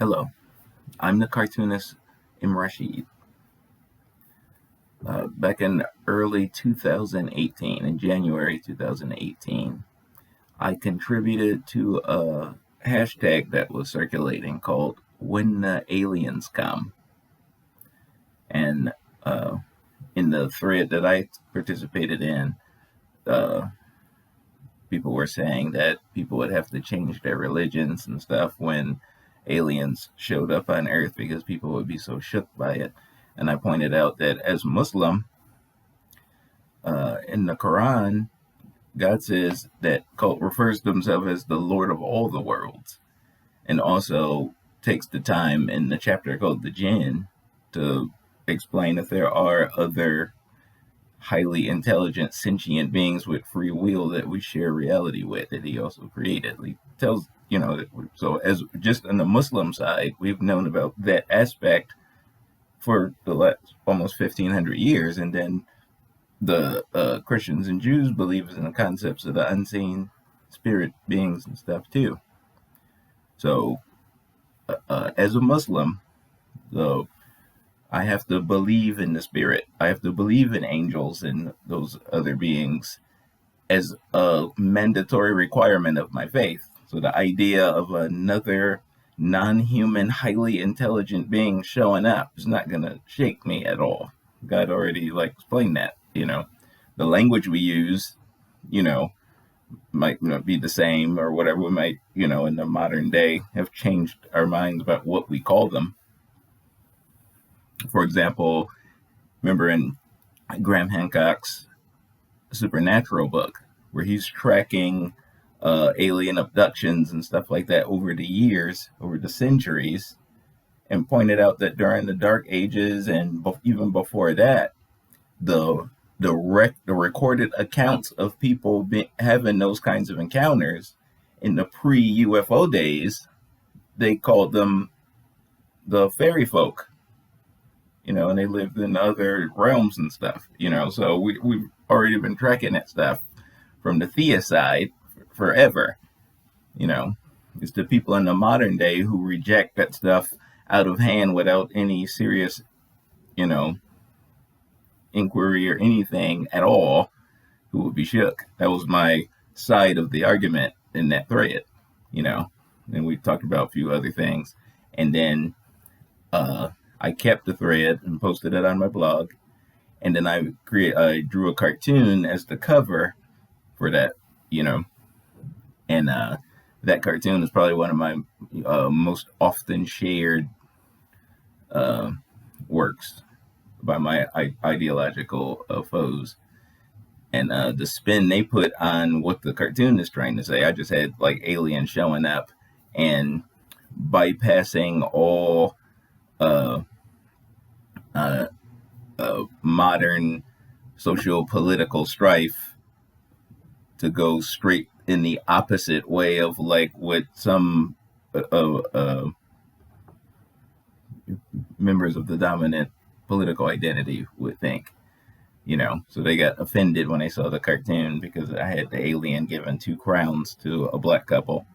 Hello, I'm the cartoonist Rashid. Back in early 2018, in January 2018, I contributed to a hashtag that was circulating called When the Aliens Come. And in the thread that I participated in, uh, people were saying that people would have to change their religions and stuff when aliens showed up on Earth because people would be so shook by it. And I pointed out that as Muslim, in the Quran, God says that refers to himself as the Lord of all the worlds, and also takes the time in the chapter called the Jinn to explain that there are other highly intelligent sentient beings with free will that we share reality with, that he also created. He tells, so as just on the Muslim side, we've known about that aspect for the last almost 1500 years. And then the Christians and Jews believe in the concepts of the unseen spirit beings and stuff too. So as a Muslim, though, I have to believe in the spirit. I have to believe in angels and those other beings as a mandatory requirement of my faith. So the idea of another non-human, highly intelligent being showing up is not going to shake me at all. God already explained that. The language we use, might not be the same or whatever. We might, in the modern day, have changed our minds about what we call them. For example, remember in Graham Hancock's Supernatural book, where he's tracking alien abductions and stuff like that over the years, over the centuries, and pointed out that during the Dark Ages and even before that, the recorded accounts of people having those kinds of encounters in the pre-UFO days, they called them the fairy folk, and they lived in other realms and stuff, so we've already been tracking that stuff from the theist side forever. It's the people in the modern day who reject that stuff out of hand without any serious, inquiry or anything at all, who would be shook. That was my side of the argument in that thread, and we talked about a few other things. And then I kept the thread and posted it on my blog. And then I drew a cartoon as the cover for that, and that cartoon is probably one of my most often shared works by my ideological foes. And the spin they put on what the cartoon is trying to say, I just had aliens showing up and bypassing all modern socio-political strife to go straight in the opposite way of what some members of the dominant political identity would think. So they got offended when they saw the cartoon because I had the alien giving 2 crowns to a black couple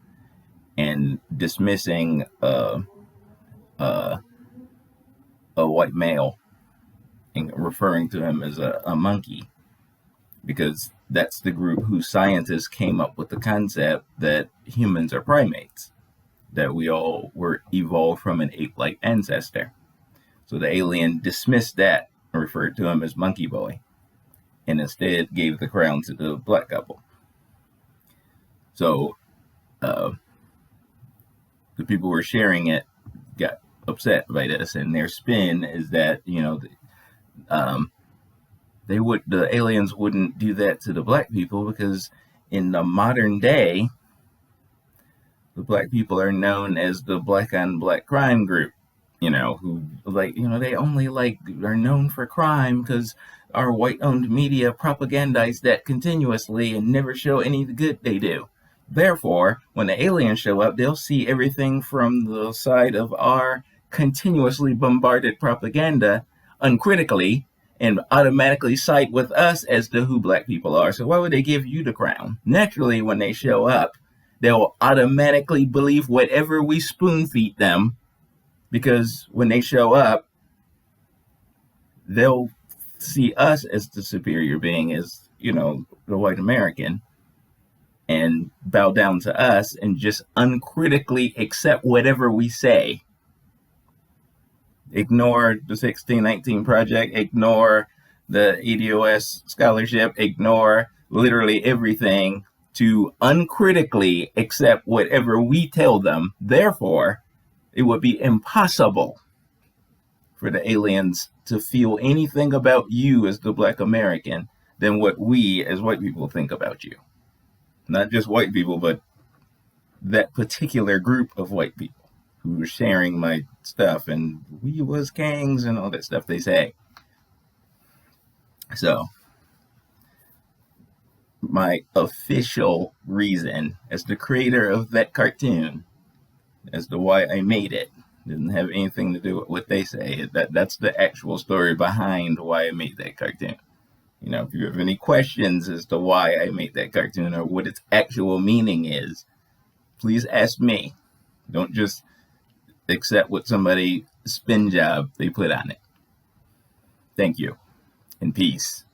and dismissing a white male and referring to him as a monkey, because that's the group whose scientists came up with the concept that humans are primates, that we all were evolved from an ape-like ancestor. So the alien dismissed that and referred to him as Monkey Boy, and instead gave the crown to the black couple. So the people who were sharing it got upset by this, and their spin is that the aliens wouldn't do that to the black people because in the modern day, the black people are known as the black on black crime group, who they only are known for crime because our white owned media propagandize that continuously and never show any of the good they do. Therefore, when the aliens show up, they'll see everything from the side of our continuously bombarded propaganda uncritically and automatically side with us as to who black people are. So why would they give you the crown? Naturally, when they show up, they'll automatically believe whatever we spoon feed them Because when they show up, they'll see us as the superior being, as, the white American, and bow down to us and just uncritically accept whatever we say. Ignore the 1619 Project, ignore the EDOS scholarship, ignore literally everything to uncritically accept whatever we tell them. Therefore, it would be impossible for the aliens to feel anything about you as the Black American than what we as white people think about you. Not just white people, but that particular group of white people who were sharing my stuff and we was gangs and all that stuff they say. So my official reason as the creator of that cartoon as to why I made it didn't have anything to do with what they say. That's the actual story behind why I made that cartoon. If you have any questions as to why I made that cartoon or what its actual meaning is, please ask me. Don't just accept what somebody spin job they put on it. Thank you, and peace.